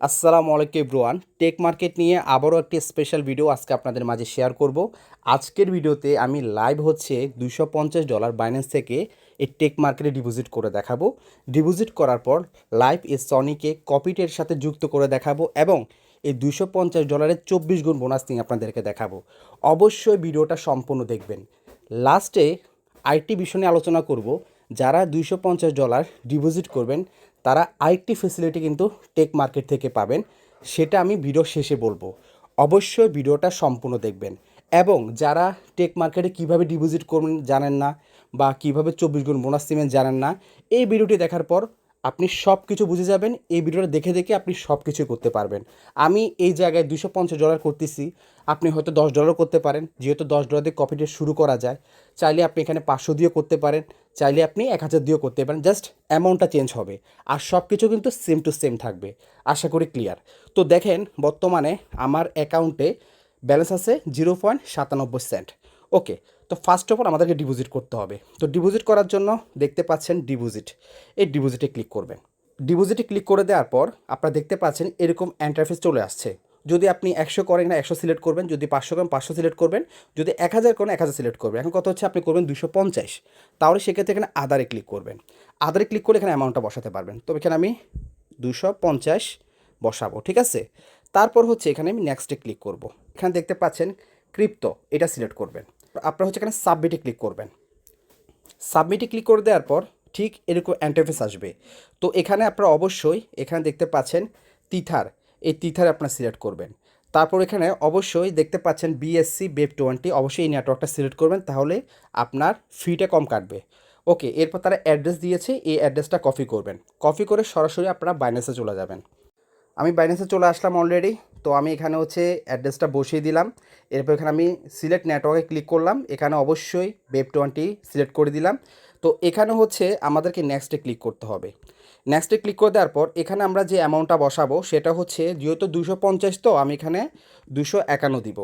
আসসালামু আলাইকুম everyone. Take market নিয়ে আবারও একটি স্পেশাল ভিডিও আজকে আপনাদের মাঝে শেয়ার করব। আজকের ভিডিওতে আমি লাইভ হচ্ছে $250 বাইন্যান্স থেকে এই টেক মার্কেটে ডিপোজিট করে দেখাবো। ডিপোজিট করার পর লাইভ এই সনিকে কপিটের সাথে যুক্ত করে দেখাবো এবং এই $250 24 গুণ বোনাস নিয়ে আপনাদেরকে দেখাবো। অবশ্যই ভিডিওটা সম্পূর্ণ দেখবেন। লাস্টে আরেকটি বিষয় নিয়ে আলোচনা করব। যারা $250 ডিপোজিট করবেন তারা আরেকটি ফেসিলিটি কিন্তু টেক মার্কেট থেকে পাবেন, সেটা আমি ভিডিও শেষে বলবো। অবশ্যই ভিডিওটা সম্পূর্ণ দেখবেন। এবং যারা টেক মার্কেটে কীভাবে ডিপোজিট করবেন জানেন না বা কীভাবে 24 গুণ বোনাস নেবেন জানেন না, এই ভিডিওটি দেখার পর আপনি সব কিছু বুঝে যাবেন। এই ভিডিওটা দেখে দেখে আপনি সব কিছু করতে পারবেন। আমি এই জায়গায় $250 করতেছি, আপনি হয়তো $10 করতে পারেন, যেহেতু $10 দিয়ে কপিটা শুরু করা যায়। চাইলে আপনি এখানে 500 দিয়েও করতে পারেন, চাইলে আপনি 1000 দিয়েও করতে পারেন, জাস্ট অ্যামাউন্টটা চেঞ্জ হবে আর সব কিছু কিন্তু সেম টু সেম থাকবে। আশা করি ক্লিয়ার। তো দেখেন বর্তমানে আমার অ্যাকাউন্টে ব্যালেন্স আছে 0.97 সেন্ট। ওকে, তো ফার্স্ট অফ অল আমাদেরকে ডিপোজিট করতে হবে। তো ডিপোজিট করার জন্য দেখতে পাচ্ছেন ডিপোজিট, এই ডিপোজিটে ক্লিক করবেন। ডিপোজিটে ক্লিক করে দেওয়ার পর আপনারা দেখতে পাচ্ছেন এরকম ইন্টারফেস চলে আসছে। যদি আপনি 100 করেন না 100 সিলেক্ট করবেন, যদি 500 করেন 500 সিলেক্ট করবেন, যদি 1000 করেন 1000 সিলেক্ট করবেন। এখন কথা হচ্ছে আপনি করবেন 250, তাহলে সেক্ষেত্রে এখানে আদারে ক্লিক করবেন। আদারে ক্লিক করলে এখানে অ্যামাউন্টটা বসাতে পারবেন। তো এখানে আমি 250 বসাবো, ঠিক আছে। তারপর হচ্ছে এখানে আমি নেক্সটে ক্লিক করব। এখানে দেখতে পাচ্ছেন ক্রিপ্টো, এটা সিলেক্ট করবেন। আপনারা হচ্ছে এখানে সাবমিটে ক্লিক করবেন। সাবমিটে ক্লিক করে দেওয়ার পর ঠিক এরকম ইন্টারফেস আসবে। তো এখানে আপনারা অবশ্যই এখানে দেখতে পাচ্ছেন তিথার, এই তিথার আপনারা সিলেক্ট করবেন। তারপর এখানে অবশ্যই দেখতে পাচ্ছেন বিএসসি বেব 20, অবশ্যই এই নেটওয়ার্কটা সিলেক্ট করবেন, তাহলে আপনার ফিটা কম কাটবে। ওকে, এরপর তারা অ্যাড্রেস দিয়েছে, এই অ্যাড্রেসটা কপি করবেন। কপি করে সরাসরি আপনারা বাইন্যান্সে চলে যাবেন। আমি বাইন্যান্সে চলে আসলাম অলরেডি। তো আমি এখানে হচ্ছে অ্যাড্রেসটা বসিয়ে দিলাম। এরপর এখানে আমি সিলেক্ট নেটওয়ার্কে ক্লিক করলাম, এখানে অবশ্যই বেব 20 সিলেক্ট করে দিলাম। তো এখানে হচ্ছে আমাদেরকে নেক্সটে ক্লিক করতে হবে। নেক্সটে ক্লিক করে দেওয়ার পর এখানে আমরা যে অ্যামাউন্টটা বসাবো সেটা হচ্ছে, যেহেতু 250, তো আমি এখানে 251 দিব,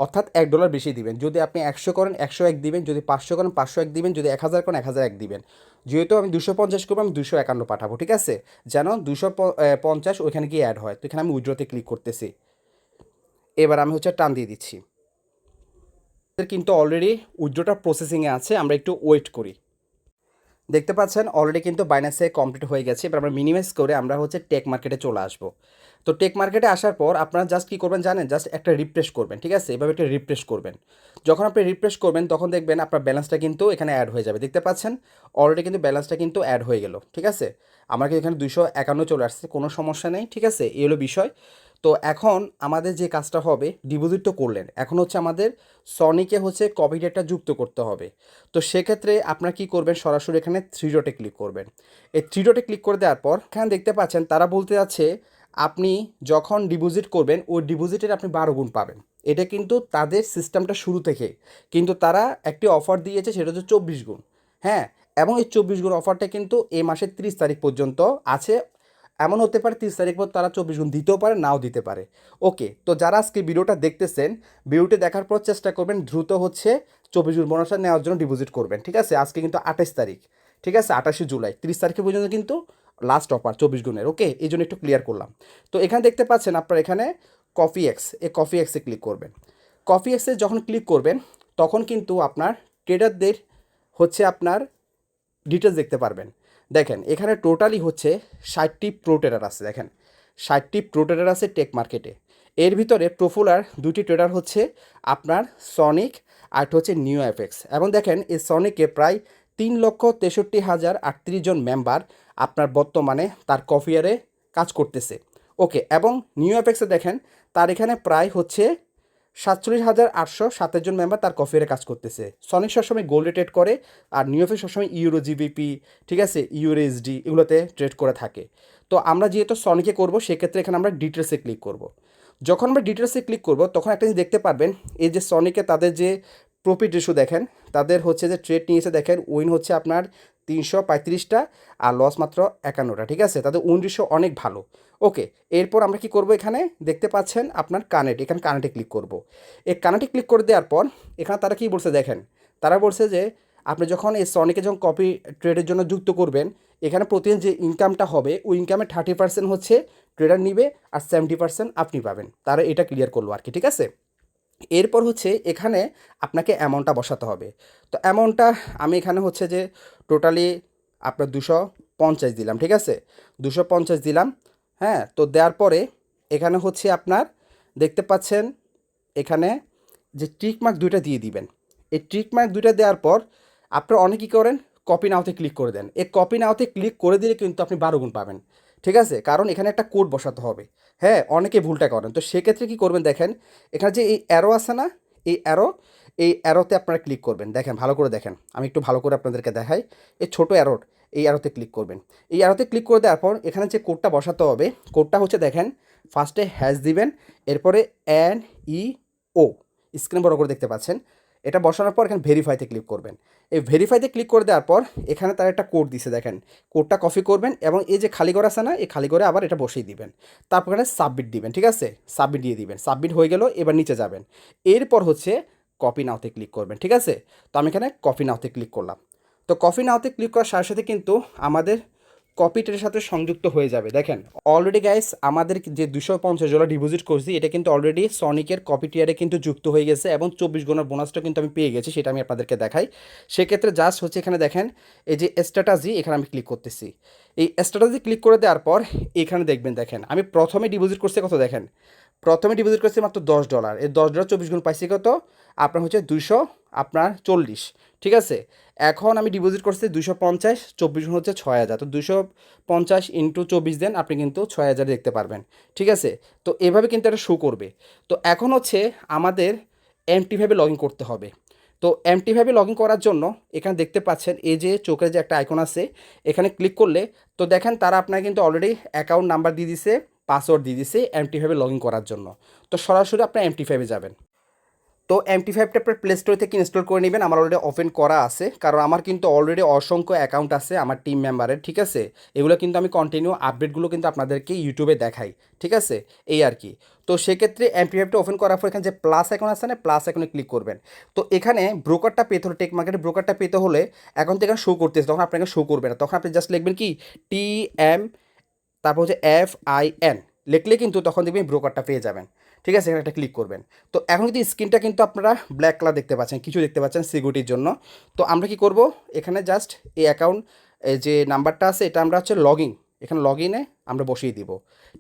অর্থাৎ $1 বেশি দিবেন। যদি আপনি 100 করেন 101 দিবেন, যদি 500 করেন 501 দিবেন, যদি 1000 করেন 1001 দিবেন। যেহেতু আমি 250 করবো, আমি 251 পাঠাবো, ঠিক আছে, যেন 250 ওইখানে গিয়ে অ্যাড হয়। তো এখানে আমি উইথড্রতে ক্লিক করতেছি। এবার আমি হচ্ছে টান দিয়ে দিচ্ছি। কিন্তু অলরেডি উইথড্রটা প্রসেসিংয়ে আছে, আমরা একটু ওয়েট করি। দেখতে পাচ্ছেন অলরেডি কিন্তু বাইন্যান্সে কমপ্লিট হয়ে গেছে। এবার আমরা মিনিমাইজ করে আমরা হচ্ছে টেক মার্কেটে চলে আসবো। তো টেক মার্কেটে আসার পর আপনারা জাস্ট কী করবেন জানেন, জাস্ট একটা রিফ্রেশ করবেন, ঠিক আছে, এভাবে একটা রিফ্রেশ করবেন। যখন আপনি রিফ্রেশ করবেন তখন দেখবেন আপনার ব্যালেন্সটা কিন্তু এখানে অ্যাড হয়ে যাবে। দেখতে পাচ্ছেন অলরেডি কিন্তু ব্যালেন্সটা কিন্তু অ্যাড হয়ে গেল, ঠিক আছে। আমার কিন্তু এখানে 251 চলে আসছে, কোনো সমস্যা নেই, ঠিক আছে, এই হলো বিষয়। তো এখন আমাদের যে কাজটা হবে, ডিপোজিট তো করলেন, এখন হচ্ছে আমাদের সনিকে হচ্ছে কপি ডেটটা যুক্ত করতে হবে। তো সেক্ষেত্রে আপনারা কী করবেন, সরাসরি এখানে 3 ডটে ক্লিক করবেন। এই 3 ডটে ক্লিক করে দেওয়ার পর এখানে দেখতে পাচ্ছেন তারা বলতে যাচ্ছে আপনি যখন ডিপোজিট করবেন ওই ডিপোজিটের আপনি 12 গুণ পাবেন। এটা কিন্তু তাদের সিস্টেমটা শুরু থেকে, কিন্তু তারা একটি অফার দিয়েছে, সেটা হচ্ছে 24 গুণ। হ্যাঁ, এবং এই 24 গুণ অফারটা কিন্তু এই মাসের 30 তারিখ পর্যন্ত আছে। এমন হতে পারে 30 তারিখ পর তারা 24 গুণ দিতেও পারে, নাও দিতে পারে। ওকে, তো যারা আজকে ভিডিওটা দেখতেছেন, ভিডিওটি দেখার পর চেষ্টা করবেন দ্রুত হচ্ছে 24 গুণ বোনাসটা নেওয়ার জন্য ডিপোজিট করবেন, ঠিক আছে। আজকে কিন্তু 28 তারিখ, ঠিক আছে, 28শে জুলাই, 30 তারিখে পর্যন্ত কিন্তু লাস্ট অফার 24 গুণের। ওকে, এই জন্য একটু ক্লিয়ার করলাম। তো এখানে দেখতে পাচ্ছেন আপনার এখানে কফি এক্স, এই কফি এক্সে ক্লিক করবেন। কফি এক্সে যখন ক্লিক করবেন তখন কিন্তু আপনার ট্রেডারদের হচ্ছে আপনার ডিটেলস দেখতে পারবেন। দেখেন এখানে টোটালি হচ্ছে 60টি প্রো ট্রেডার আছে। দেখেন 60টি প্রো ট্রেডার আছে টেক মার্কেটে। এর ভিতরে প্রফুলার 2টি ট্রেডার হচ্ছে আপনার সনিক আর হচ্ছে নিউ এফএক্স। এবং দেখেন এই সনিকে প্রায় 3,63,038 জন মেম্বার আপনার বর্তমানে তার কফিয়ারে কাজ করতেছে। ওকে, এবং নিউ এফএক্সে দেখেন তার এখানে প্রায় হচ্ছে 47,807 জন মেম্বার তার কফিয়ারে কাজ করতেছে। সনিক সবসময় গোল্ডে ট্রেড করে, আর নিউএফএ সবসময় ইউরো জিবিপি, ঠিক আছে, ইউরোএসডি, এগুলোতে ট্রেড করে থাকে। তো আমরা যেহেতু সনিকে করবো সেক্ষেত্রে এখানে আমরা ডিটেলসে ক্লিক করব। যখন আমরা ডিটেলসে ক্লিক করব তখন একটা জিনিস দেখতে পারবেন, এই যে সনিকে তাদের যে প্রফিট রেশিও দেখেন, তাদের হচ্ছে যে ট্রেড নিয়েছে দেখেন, উইন হচ্ছে আপনার 335টা আর লস মাত্র 51টা, ঠিক আছে, তাদের উইন রেশিও অনেক ভালো। ওকে, এরপর আমরা কি করব, এখানে দেখতে পাচ্ছেন আপনার কানেক্ট, এখানে কানেক্টে ক্লিক করব। এই কানেক্টে ক্লিক করে দেওয়ার পর এখানে তারা কি বলছে দেখেন, তারা বলছে যে আপনি যখন এই সনিকে যখন কপি ট্রেডের জন্য যুক্ত করবেন, এখানে প্রতিদিন যে ইনকামটা হবে ওই ইনকামের 30% হচ্ছে ট্রেডার নিবে আর 70% আপনি পাবেন। তারা এটা ক্লিয়ার করলো আর কি, ঠিক আছে। এরপর হচ্ছে এখানে আপনাকে অ্যামাউন্টটা বসাতে হবে। তো অ্যামাউন্টটা আমি এখানে হচ্ছে যে টোটালি আপনার 250 দিলাম, ঠিক আছে, 250 দিলাম। হ্যাঁ, তো দেওয়ার পরে এখানে হচ্ছে আপনার দেখতে পাচ্ছেন এখানে যে ট্রিক মার্ক দুইটা দিয়ে দিবেন। এই ট্রিক মার্ক দুইটা দেওয়ার পর আপনারা অনেক কী করেন, কপি নাওতে ক্লিক করে দেন। এই কপি নাওতে ক্লিক করে দিলে কিন্তু আপনি 12 গুণ পাবেন, ঠিক আছে, কারণ এখানে একটা কোড বসাতে হবে। হ্যাঁ, অনেকে ভুলটা করেন। তো সেক্ষেত্রে কী করবেন দেখেন, এখানে যে এই অ্যারো আছে না, এই অ্যারো, এই অ্যারোতে আপনারা ক্লিক করবেন। দেখেন, ভালো করে দেখেন, আমি একটু ভালো করে আপনাদেরকে দেখাই। এই ছোটো অ্যারোর, এই অ্যারোতে ক্লিক করবেন। এই অ্যারোতে ক্লিক করে দেওয়ার পর এখানে যে কোডটা বসাতে হবে, কোডটা হচ্ছে দেখেন, ফার্স্টে হ্যাশ দিবেন, এরপরে NEO, স্ক্রিন বড় করে দেখতে পাচ্ছেন। এটা বসানোর পর এখানে ভেরিফাইতে ক্লিক করবেন। এই ভেরিফাইতে ক্লিক করে দেওয়ার পর এখানে তার একটা কোড দিছে দেখেন, কোডটা কপি করবেন এবং এই যে খালি ঘর আছে না, এই খালি ঘরে আবার এটা বসিয়ে দিবেন। তারপর এখানে সাবমিট দিবেন, ঠিক আছে, সাবমিট দিয়ে দিবেন। সাবমিট হয়ে গেল, এবার নিচে যাবেন। এরপর হচ্ছে কপি নাওতে ক্লিক করবেন, ঠিক আছে। তো আমি এখানে কপি নাওতে ক্লিক করলাম। তো কপি নাওতে ক্লিক করার সাথে সাথে কিন্তু আমাদের কপিটার সাথে সংযুক্ত হয়ে যাবে। দেখেন অলরেডি গাইস আমাদের যে $250 ডিপোজিট করছি এটা কিন্তু অলরেডি সনিকের কপি টিয়ারে কিন্তু যুক্ত হয়ে গেছে এবং 24 গুণের বোনাসটা কিন্তু আমি পেয়ে গেছি, সেটা আমি আপনাদেরকে দেখাই। সেক্ষেত্রে জাস্ট হচ্ছে এখানে দেখেন এই যে স্ট্যাটাসি, এখানে আমি ক্লিক করতেছি। এই স্ট্যাটাসি ক্লিক করে দেওয়ার পর এখানে দেখবেন, দেখেন আমি প্রথমে ডিপোজিট করছি কত, দেখেন প্রথমে ডিপোজিট করছি মাত্র $10। এই $10 24 গুণ পাইছি কত, আপনার হচ্ছে 240, ঠিক আছে। এখন আমি ডিপোজিট করছি 250, 24 গুণ হচ্ছে 6000। তো 250 ইন্টু 24 দেন, আপনি কিন্তু 6000 দেখতে পারবেন, ঠিক আছে। তো এভাবে কিন্তু এটা শো করবে। তো এখন হচ্ছে আমাদের MT5 লগ ইন করতে হবে। তো MT5 লগ ইন করার জন্য এখানে দেখতে পাচ্ছেন এই যে চোখের যে একটা আইকন আছে, এখানে ক্লিক করলে তো দেখেন তারা আপনার কিন্তু অলরেডি অ্যাকাউন্ট নাম্বার দিয়ে দিছে, পাসওয়ার্ড দিয়ে দিছে MT5 লগ ইন করার জন্য। তো সরাসরি আপনার MT5 যাবেন। তো MT5টা আপনার প্লে স্টোর থেকে ইনস্টল করে নেবেন। আমার অলরেডি ওপেন করা আছে, কারণ আমার কিন্তু অলরেডি অসংখ্য অ্যাকাউন্ট আছে আমার টিম মেম্বারের, ঠিক আছে। এগুলো কিন্তু আমি কন্টিনিউ আপডেটগুলো কিন্তু আপনাদেরকে ইউটিউবে দেখাই, ঠিক আছে, এই আর কি। তো সেক্ষেত্রে MT5টা ওপেন করার পর এখানে যে প্লাস আইকন আছে না, প্লাস আইকনে ক্লিক করবেন। তো এখানে ব্রোকারটা পেতে হলে, টেক মার্কেটে ব্রোকারটা পেতে হলে এখন থেকে শো করতেছে, তখন আপনাকে শো করবে না, তখন আপনি জাস্ট লিখবেন কি TM, তারপর হচ্ছে FIN লিখলে কিন্তু তখন দেখবেন ব্রোকারটা পেয়ে যাবেন, ঠিক আছে। এখানে একটা ক্লিক করবেন। তো এখন কিন্তু স্ক্রিনটা কিন্তু আপনারা ব্ল্যাক কালার দেখতে পাচ্ছেন, কিছু দেখতে পাচ্ছেন সিকিউরিটির জন্য। তো আমরা কি করব, এখানে জাস্ট এই অ্যাকাউন্ট যে নাম্বারটা আছে এটা আমরা হচ্ছে লগ ইন, এখানে লগ ইনে আমরা বসিয়ে দিব,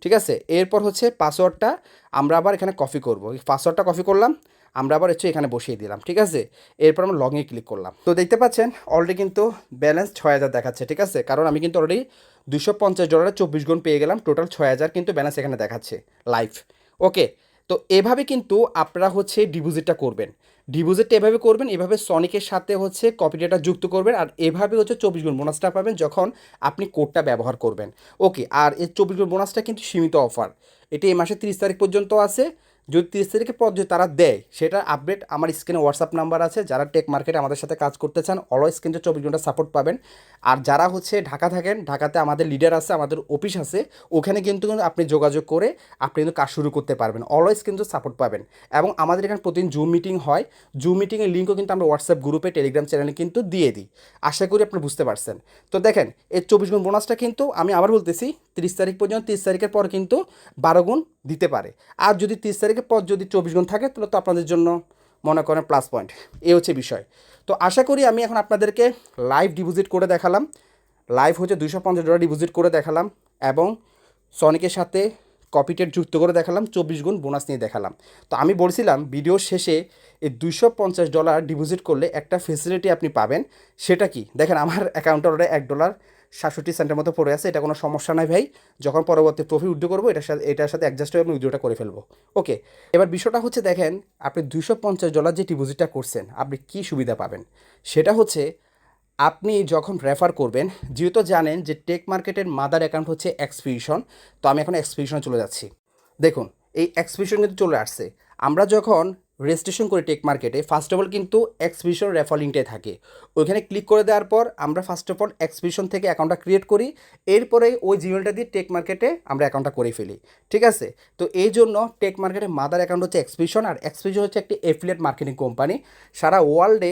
ঠিক আছে। এরপর হচ্ছে পাসওয়ার্ডটা আমরা আবার এখানে কপি করব, এই পাসওয়ার্ডটা কপি করলাম, আমরা আবার হচ্ছে এখানে বসিয়ে দিলাম, ঠিক আছে। এরপর আমরা লগ ইনে ক্লিক করলাম। তো দেখতে পাচ্ছেন অলরেডি কিন্তু ব্যালেন্স 6000 দেখাচ্ছে, ঠিক আছে, কারণ আমি কিন্তু অলরেডি $250 24 গুণ পেয়ে গেলাম, টোটাল 6000 কিন্তু ব্যালেন্স এখানে দেখাচ্ছে লাইভ। ওকে, তো এভাবে কিন্তু আপনারা হচ্ছে ডিপোজিটটা করবেন। ডিপোজিটটা এভাবে করবেন, এভাবে সনিকের সাথে হচ্ছে কপি ডেটা যুক্ত করবেন, আর এভাবে হচ্ছে 24 গুণ বোনাসটা পাবেন যখন আপনি কোডটা ব্যবহার করবেন। ওকে, আর এই 24 গুণ বোনাসটা কিন্তু সীমিত অফার, এটি এই মাসের 30 তারিখ পর্যন্ত আছে। যদি 30 তারিখের পর যদি তারা দেয় সেটা আপডেট আমার স্ক্রিনে হোয়াটসঅ্যাপ নাম্বার আছে, যারা টেক মার্কেটে আমাদের সাথে কাজ করতে চান অলওয়েজ কিন্তু 24 ঘন্টা সাপোর্ট পাবেন। আর যারা হচ্ছে ঢাকা থাকেন, ঢাকাতে আমাদের লিডার আছে, আমাদের অফিস আছে, ওখানে কিন্তু আপনি যোগাযোগ করে আপনি কিন্তু কাজ শুরু করতে পারবেন, অলওয়েজ কিন্তু সাপোর্ট পাবেন। এবং আমাদের এখানে প্রতিদিন জুম মিটিং হয়, জুম মিটিংয়ের লিঙ্কও কিন্তু আমরা হোয়াটসঅ্যাপ গ্রুপে, টেলিগ্রাম চ্যানেলে কিন্তু দিয়ে দিই। আশা করি আপনি বুঝতে পারছেন। তো দেখেন এই 24 গুণ বোনাসটা কিন্তু আমি আবার বলতেছি 30 তারিখ পর্যন্ত, 30 তারিখের পর কিন্তু 12 গুণ দিতে পারে। আর যদি 30 তারিখের পর যদি 24 গুণ থাকে তাহলে তো আপনাদের জন্য মনে করেন প্লাস পয়েন্ট, এই হচ্ছে বিষয়। তো আশা করি আমি এখন আপনাদেরকে লাইভ ডিপোজিট করে দেখালাম, লাইভ হচ্ছে $250 ডিপোজিট করে দেখালাম এবং সনিকের সাথে কপিটেড যুক্ত করে দেখালাম, 24 গুণ বোনাস নিয়ে দেখালাম। তো আমি বলছিলাম ভিডিওর শেষে এই $250 ডিপোজিট করলে একটা ফেসিলিটি আপনি পাবেন, সেটা কি দেখেন, আমার অ্যাকাউন্টে অলরেডি $1.67 মতো পড়ে আছে, এটা কোনো সমস্যা নাই ভাই, যখন পরবর্তী প্রফিট উইথড্র করবো এটার সাথে অ্যাডজাস্ট হয়ে আমি উইথড্রটা করে ফেলবো। ওকে, এবার বিষয়টা হচ্ছে দেখেন আপনি $250 যে ডিপোজিটটা করছেন আপনি কী সুবিধা পাবেন, সেটা হচ্ছে আপনি যখন রেফার করবেন, যেহেতু জানেন যে টেক মার্কেটের মাদার অ্যাকাউন্ট হচ্ছে এক্সপিডিশন, তো আমি এখন এক্সপিডিশনে চলে যাচ্ছি। দেখুন এই এক্সপিডিশন কিন্তু চলে আসছে। আমরা যখন রেজিস্ট্রেশন করি টেক মার্কেটে ফার্স্ট অফ অল কিন্তু এক্সপিডিশন রেফার লিঙ্কটাই থাকে, ওইখানে ক্লিক করে দেওয়ার পর আমরা ফার্স্ট অফ অল এক্সপিডিশন থেকে অ্যাকাউন্টটা ক্রিয়েট করি, এরপরে ওই জিমেলটা দিয়ে টেক মার্কেটে আমরা অ্যাকাউন্টটা করে ফেলি, ঠিক আছে। তো এই জন্য টেক মার্কেটের মাদার অ্যাকাউন্ট হচ্ছে এক্সপিডিশন, আর এক্সপিডিশন হচ্ছে একটি এফিলিয়েট মার্কেটিং কোম্পানি, সারা ওয়ার্ল্ডে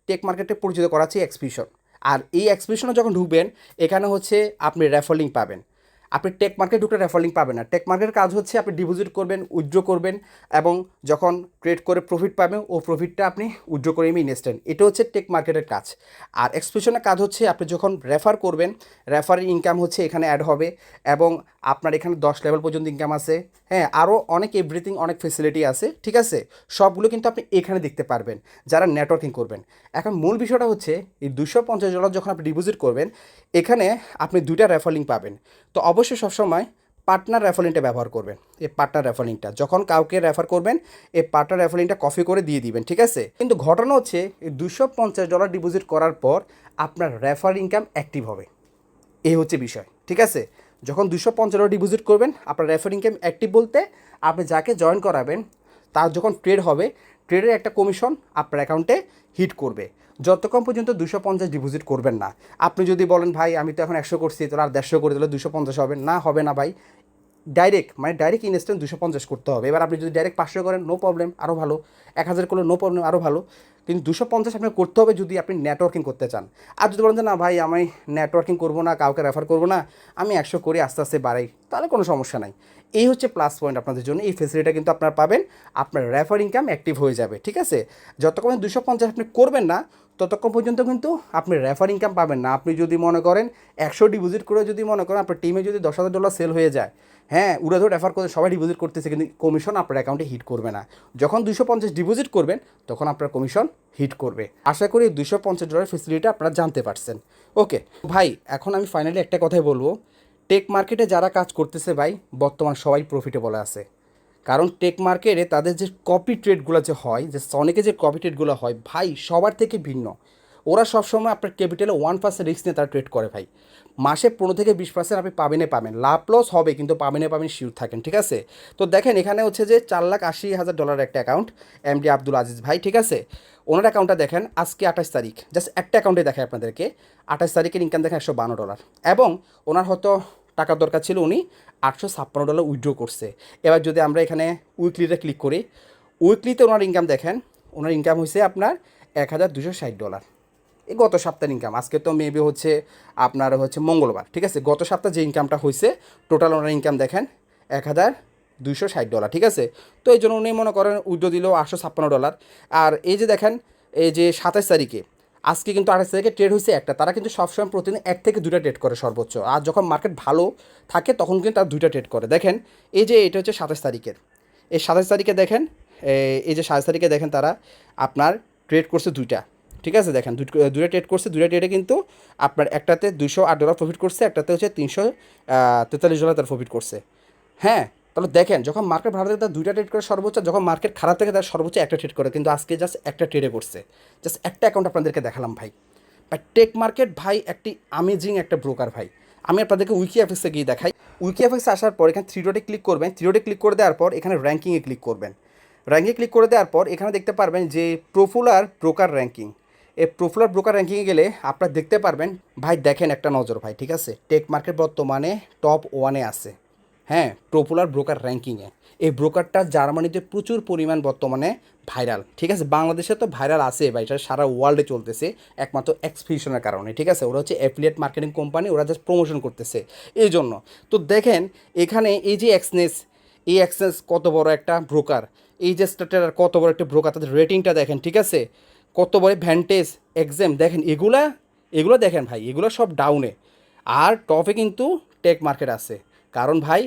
টেক মার্কেটে পরিচিত করাচ্ছে এক্সপিডিশন। আর এই এক্সপিডিশনে যখন ঢুকবেন এখানে হচ্ছে আপনি রেফার লিঙ্ক পাবেন। আপনি টেক মার্কেট ঢুকলে রেফার লিঙ্ক পাবেন না। টেক মার্কেটের কাজ হচ্ছে আপনি ডিপোজিট করবেন, উইথড্র করবেন এবং যখন ট্রেড করে প্রফিট পাবেন ও প্রফিটটা আপনি উইথড্র করে ইনস্ট্যান্ট। এটা হচ্ছে টেক মার্কেটের কাজ। আর এক্সপ্রেশনের কাজ হচ্ছে আপনি যখন রেফার করবেন, রেফারের ইনকাম হচ্ছে এখানে অ্যাড হবে এবং আপনার এখানে 10 লেভেল পর্যন্ত ইনকাম আছে। হ্যাঁ, আরও অনেক এভরিথিং, অনেক ফেসিলিটি আছে, ঠিক আছে? সবগুলো কিন্তু আপনি এখানে দেখতে পারবেন যারা নেটওয়ার্কিং করবেন। এখন মূল বিষয়টা হচ্ছে এই $250 যখন আপনি ডিপোজিট করবেন, এখানে আপনি 2টা রেফার লিঙ্ক পাবেন। তো অবশ্যই সবসময় পার্টনার রেফার লিঙ্কটা ব্যবহার করবেন। এই পার্টনার রেফার লিঙ্কটা যখন কাউকে রেফার করবেন, এই পার্টনার রেফার লিঙ্কটা কপি করে দিয়ে দিবেন, ঠিক আছে? কিন্তু ঘটনা হচ্ছে এই $250 ডিপোজিট করার পর আপনার রেফার ইনকাম অ্যাক্টিভ হবে, এই হচ্ছে বিষয়, ঠিক আছে? যখন $250 ডিপোজিট করবেন, আপনার রেফার ইনকাম অ্যাক্টিভ বলতে আপনি যাকে জয়েন করাবেন তার যখন ট্রেড হবে, ট্রেডের একটা কমিশন আপনার অ্যাকাউন্টে হিট করবে। যতক্ষণ পর্যন্ত 250 ডিপোজিট করবেন না। আপনি যদি বলেন ভাই আমি তো এখন 100 করছি, তোর আর 150 করে দিলে 250 হবে না, হবে না ভাই। ডাইরেক্ট ইনস্ট্যান্ট 250 করতে হবে। এবার আপনি যদি ডাইরেক্ট 500 করেন, নো প্রবলেম, আরও ভালো। 1000 করলে নো প্রবলেম, আরও ভালো। কিন্তু 250 আপনাকে করতে হবে যদি আপনি নেটওয়ার্কিং করতে চান। আর যদি বলেন যে না ভাই আমি নেটওয়ার্কিং করবো না, কাউকে রেফার করবো না, আমি 100 করি, আস্তে আস্তে বাড়াই, তাহলে কোনো সমস্যা নাই। এই হচ্ছে প্লাস পয়েন্ট আপনাদের জন্য। এই ফেসিলিটিটা কিন্তু আপনারা পাবেন, আপনার রেফার ইনকাম অ্যাক্টিভ হয়ে যাবে, ঠিক আছে? যতক্ষণ 250 আপনি করবেন না ততক্ষণ পর্যন্ত কিন্তু আপনি রেফার ইনকাম পাবেন না। আপনি যদি মনে করেন 100 ডিপোজিট করে যদি মনে করেন আপনার টিমে যদি $10,000 সেল হয়ে যায়, হ্যাঁ উড়াধো রেফার করে সবাই ডিপোজিট করতেছে, কিন্তু কমিশন আপনার অ্যাকাউন্টে হিট করবে না। যখন 250 ডিপোজিট করবেন তখন আপনার কমিশন হিট করবে। আশা করি $250 ফেসিলিটি আপনারা জানতে পারছেন। ওকে ভাই, এখন আমি ফাইনালি একটা কথাই বলবো, টেক মার্কেটে যারা কাজ করতেছে ভাই বর্তমান সবাই প্রফিটেবল আছে। কারণ টেক মার্কেটে তাদের যে কপি ট্রেডগুলো যে হয়, যে সনিকে যে কপি ট্রেডগুলো হয় ভাই সবার থেকে ভিন্ন। ওরা সবসময় আপনার ক্যাপিটালে 1% রিস্ক নিয়ে তারা ট্রেড করে ভাই। মাসে 15 থেকে 20% আপনি পাবেন, লাভ লস হবে কিন্তু পাবেন শিওর থাকেন, ঠিক আছে? তো দেখেন এখানে হচ্ছে যে $4,80,000 একটা অ্যাকাউন্ট, এমডি আব্দুল আজিজ ভাই, ঠিক আছে? ওনার অ্যাকাউন্টটা দেখেন, আজকে 28 তারিখ, জাস্ট একটা অ্যাকাউন্টে দেখায় আপনাদেরকে। 28 তারিখের ইনকাম দেখেন $152 এবং ওনার হয়তো টাকার দরকার ছিল, উনি $856 উইথড্র করছে। এবার যদি আমরা এখানে উইকলিতে ক্লিক করি, উইকলিতে ওনার ইনকাম দেখেন, ওনার ইনকাম হয়েছে আপনার $1,260। এই গত সপ্তাহের ইনকাম, আজকে তো মেবি হচ্ছে আপনার হচ্ছে মঙ্গলবার, ঠিক আছে? গত সপ্তাহে যে ইনকামটা হয়েছে টোটাল ওনার ইনকাম দেখেন $1,260, ঠিক আছে? তো এই জন্য উনি মনে করেন উইথড্র দিল $856। আর এই যে দেখেন, এই যে 27 তারিখে, আজকে কিন্তু 28 তারিখে ট্রেড হয়েছে একটা। তারা কিন্তু সবসময় প্রতিদিন 1 থেকে 2টা ট্রেড করে সর্বোচ্চ। আর যখন মার্কেট ভালো থাকে তখন কিন্তু তারা 2টা ট্রেড করে। দেখেন এই যে এটা হচ্ছে 27 তারিখের, এই 27 তারিখে দেখেন, এই যে 27 তারিখে দেখেন তারা আপনার ট্রেড করছে 2টা, ঠিক আছে? দেখেন 2টা ট্রেড করছে, 2টা ট্রেডে কিন্তু আপনার একটাতে $208 প্রফিট করছে, একটাতে হচ্ছে $343 তার প্রফিট করছে। হ্যাঁ, তাহলে দেখেন যখন মার্কেট ভালো থাকে তার 2টা ট্রেড করে সর্বোচ্চ, যখন মার্কেট খারাপ থাকে তার সর্বোচ্চ একটা ট্রেড করে। কিন্তু আজকে জাস্ট একটা ট্রেডে করছে, জাস্ট একটা অ্যাকাউন্ট আপনাদেরকে দেখালাম ভাই। বাট টেক মার্কেট ভাই একটি আমেজিং একটা ব্রোকার ভাই। আমি আপনাদেরকে উইকিএফএক্সে গিয়ে দেখাই। উইকিএফএক্সে আসার পর এখানে 3 ডটে ক্লিক করবেন, 3 ডটে ক্লিক করে দেওয়ার পর এখানে র্যাঙ্কিংয়ে ক্লিক করবেন। র্যাঙ্কিংয়ে ক্লিক করে দেওয়ার পর এখানে দেখতে পারবেন যে পপুলার ব্রোকার র্যাঙ্কিং। এই পপুলার ব্রোকার র্যাঙ্কিংয়ে গেলে আপনারা দেখতে পারবেন ভাই, দেখেন একটা নজর ভাই, ঠিক আছে? টেক মার্কেট বর্তমানে টপ 1-এ আছে, হ্যাঁ, পপুলার ব্রোকার র্যাঙ্কিংয়ে। এই ব্রোকারটা জার্মানিতে প্রচুর পরিমাণ বর্তমানে ভাইরাল, ঠিক আছে? বাংলাদেশে তো ভাইরাল আছে ভাই, এটা সারা ওয়ার্ল্ডে চলতেছে একমাত্র এক্সপিডিশনের কারণে, ঠিক আছে? ওরা হচ্ছে অ্যাফিলিয়েট মার্কেটিং কোম্পানি, ওরা জাস্ট প্রমোশন করতেছে এই জন্য। তো দেখেন এখানে এই যে এক্সনেস, এই এক্সনেস কত বড় একটা ব্রোকার, এই যে স্টার্টার কত বড় একটা ব্রোকার, তাদের রেটিংটা দেখেন, ঠিক আছে? কত বড় ভ্যান্টেজ, এক্সাম দেখেন, এগুলো দেখেন ভাই, এগুলো সব ডাউনে। আর টপে কিন্তু টেক মার্কেট আছে, কারণ ভাই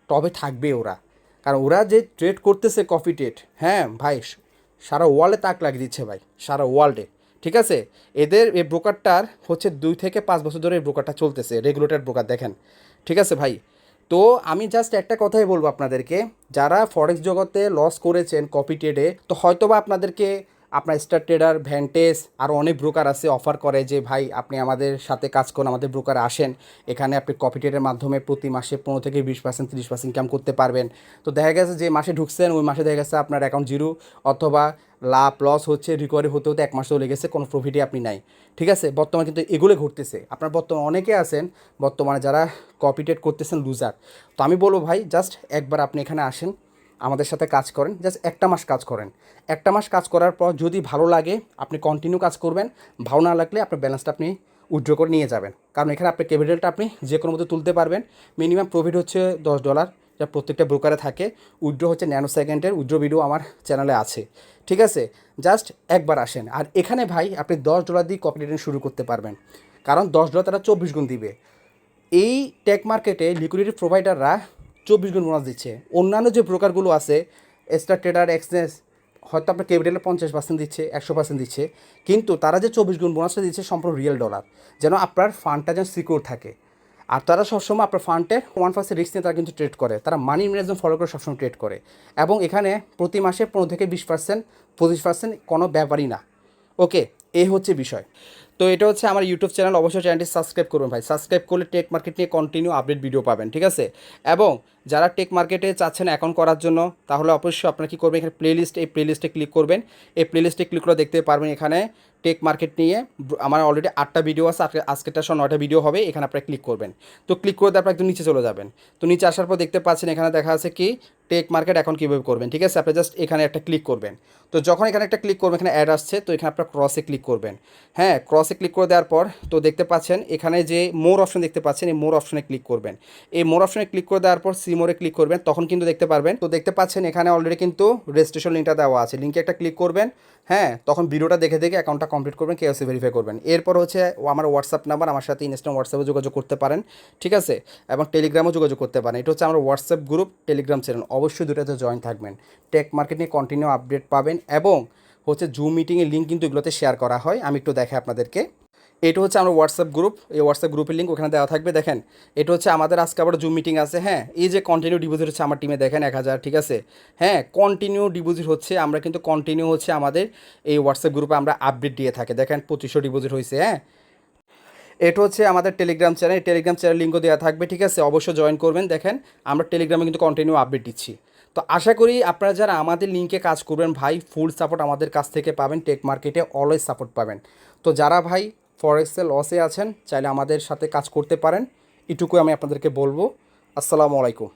টপে থাকবে ওরা, কারণ ওরা যে ট্রেড করতেছে কফি ট্রেড, হ্যাঁ ভাই সারা ওয়ার্ল্ডে তাক লাগিয়ে দিচ্ছে ভাই, সারা ওয়ার্ল্ডে, ঠিক আছে? এদের এই ব্রোকারটার হচ্ছে 2 থেকে 5 বছর ধরে এই ব্রোকারটা চলতেছে, রেগুলেটেড ব্রোকার দেখেন, ঠিক আছে ভাই? তো আমি জাস্ট একটা কথাই বলবো আপনাদেরকে, যারা ফরেক্স জগতে লস করেছেন কপি ট্রেডে, তো হয়তো বা আপনাদেরকে আপনার স্টার ট্রেডার, ভ্যান্টেজ আরও অনেক ব্রোকার আছে অফার করে যে ভাই আপনি আমাদের সাথে কাজ করুন, আমাদের ব্রোকার আসেন, এখানে আপনি কপি ট্রেডের মাধ্যমে প্রতি মাসে 15 থেকে 20%, 30% ইনকাম করতে পারবেন। তো দেখা গেছে যে মাসে ঢুকছেন ওই মাসে দেখা গেছে আপনার অ্যাকাউন্ট জিরো, অথবা লাভ লস হচ্ছে, রিকভারি হতে হতে 1 মাসও লেগেছে, কোনো প্রফিটই আপনি নাই, ঠিক আছে? বর্তমানে কিন্তু এগুলো ঘটতেছে। আপনার বর্তমানে অনেকে আছেন বর্তমানে যারা কপি ট্রেড করতেছেন লুজার। তো আমি বলবো ভাই জাস্ট একবার আপনি এখানে আসেন, আমাদের সাথে কাজ করেন, জাস্ট 1টা মাস কাজ করেন। 1টা মাস কাজ করার পর যদি ভালো লাগে আপনি কন্টিনিউ কাজ করবেন, ভালো না লাগলে আপনার ব্যালেন্সটা আপনি উইথড্র করে নিয়ে যাবেন, কারণ এখানে আপনার ক্যাপিটালটা আপনি যে কোনো মতো তুলতে পারবেন। মিনিমাম প্রফিট হচ্ছে $10, যা প্রত্যেকটা ব্রোকারে থাকে। উইথড্র হচ্ছে ন্যানো সেকেন্ডের উইথড্র ভিডিও আমার চ্যানেলে আছে, ঠিক আছে? জাস্ট একবার আসেন, আর এখানে ভাই আপনি $10 দিয়ে কপি ট্রেডিং শুরু করতে পারবেন, কারণ $10 তারা 24 গুণ দিবে। এই টেক মার্কেটে লিকুইডিটি প্রোভাইডাররা 24 গুণ বোনাস দিচ্ছে। অন্যান্য যে ব্রোকারগুলো আছে, স্টার ট্রেডার, এক্সচেঞ্জ, হয়তো আপনার ক্যাপিটালে 50% দিচ্ছে, 100% দিচ্ছে, কিন্তু তারা যে 24 গুণ বোনাসটা দিচ্ছে সম্পূর্ণ রিয়েল ডলার, যেন আপনার ফান্ডটা যেন সিকিউর থাকে। আর তারা সবসময় আপনার ফান্ডের 1% রিস্ক নিয়ে তারা কিন্তু ট্রেড করে, তারা মানি ম্যানেজমেন্ট ফলো করে সবসময় ট্রেড করে। এবং এখানে প্রতি মাসে 15 থেকে 20%, 25% কোনো ব্যাপারই না। ওকে, এই হচ্ছে বিষয়। তো এটা হচ্ছে আমার ইউটিউব চ্যানেল, অবশ্যই চ্যানেলটি সাবস্ক্রাইব করবেন ভাই। সাবস্ক্রাইব করলে টেক মার্কেট নিয়ে কন্টিনিউ আপডেট ভিডিও পাবেন, ঠিক আছে? এবং যারা টেক মার্কেটে চাচ্ছেন অ্যাকাউন্ট করার জন্য, তাহলে অবশ্যই আপনারা কী করবেন, এখানে প্লেলিস্ট, এই প্লেলিস্টে ক্লিক করবেন। এই প্লেলিস্টে ক্লিক করে দেখতে পারবেন এখানে টেক মার্কেট নিয়ে আমার অলরেডি 8টা ভিডিও আছে, আজকেরটা সহ 9টা ভিডিও হবে। এখানে আপনারা ক্লিক করবেন। তো ক্লিক করে তারপর একদম নিচে চলে যাবেন। তো নিচে আসার পর দেখতে পাচ্ছেন এখানে দেখা আছে কি টেক মার্কেট অ্যাকাউন্ট কীভাবে করবেন, ঠিক আছে? আপনি জাস্ট এখানে একটা ক্লিক করবেন। তো যখন এখানে একটা ক্লিক করবেন, এখানে অ্যাড আসছে, তো এখানে আপনার ক্রসে ক্লিক করবেন। হ্যাঁ, ক্রসে ক্লিক করে দেওয়ার পর তো দেখতে পাচ্ছেন এখানে যে মোর অপশন দেখতে পাচ্ছেন, এই মোর অপশনে ক্লিক করবেন। এই মোর অপশনে ক্লিক করে দেওয়ার পর সি মোরে ক্লিক করবেন, তখন কিন্তু দেখতে পারবেন, তো দেখতে পাচ্ছেন এখানে অলরেডি কিন্তু রেজিস্ট্রেশন লিঙ্কটা দেওয়া আছে। লিঙ্কে একটা ক্লিক করবেন। হ্যাঁ, তখন ভিডিওটা দেখে দেখে অ্যাকাউন্টটা কমপ্লিট করবেন, কেওয়াইসি ভেরিফাই করবেন। এরপর হচ্ছে আমার হোয়াটসঅ্যাপ নাম্বার, আমার সাথে ইনস্টাগ্রাম, হোয়াটসঅ্যাপে যোগাযোগ করতে পারেন, ঠিক আছে? এবং টেলিগ্রামও যোগাযোগ করতে পারেন। এটা হচ্ছে আমার হোয়াটসঅ্যাপ গ্রুপ, টেলিগ্রাম চ্যানেল, অবশ্যই দুটাতে জয়েন থাকবেন। টেক মার্কেট নিয়ে কন্টিনিউ আপডেট পাবেন। এবং হচ্ছে জুম মিটিংয়ের লিঙ্ক কিন্তু এগুলোতে শেয়ার করা হয়, আমি একটু দেখাই আপনাদেরকে। এটা হচ্ছে আমার হোয়াটসঅ্যাপ গ্রুপ, এই হোয়াটসঅ্যাপ গ্রুপের লিঙ্ক ওখানে দেওয়া থাকবে। দেখেন, এটা হচ্ছে আমাদের আজকে আবার জুম মিটিং আছে। হ্যাঁ, এই যে কন্টিনিউ ডিপোজিট হচ্ছে আমার টিমে, দেখেন 1000, ঠিক আছে? হ্যাঁ, কন্টিনিউ ডিপোজিট হচ্ছে, আমরা কিন্তু কন্টিনিউ হচ্ছে আমাদের এই হোয়াটসঅ্যাপ গ্রুপে আমরা আপডেট দিয়ে থাকি। দেখেন 2500 ডিপোজিট হয়েছে। হ্যাঁ, এটা হচ্ছে আমাদের টেলিগ্রাম চ্যানেল, টেলিগ্রাম চ্যানেল লিঙ্কও দেওয়া থাকবে, ঠিক আছে? অবশ্যই জয়েন করবেন। দেখেন আমরা টেলিগ্রামে কিন্তু কন্টিনিউ আপডেট দিচ্ছি। তো আশা করি আপনারা যারা আমাদের লিঙ্কে কাজ করবেন ভাই, ফুল সাপোর্ট আমাদের কাছ থেকে পাবেন। টেক মার্কেটে অলওয়েজ সাপোর্ট পাবেন। তো যারা ভাই ফরেক্সে লসে আছেন, চাইলে আমাদের সাথে কাজ করতে পারেন, এটুকু আমি আপনাদেরকে বলবো। আসসালামু আলাইকুম।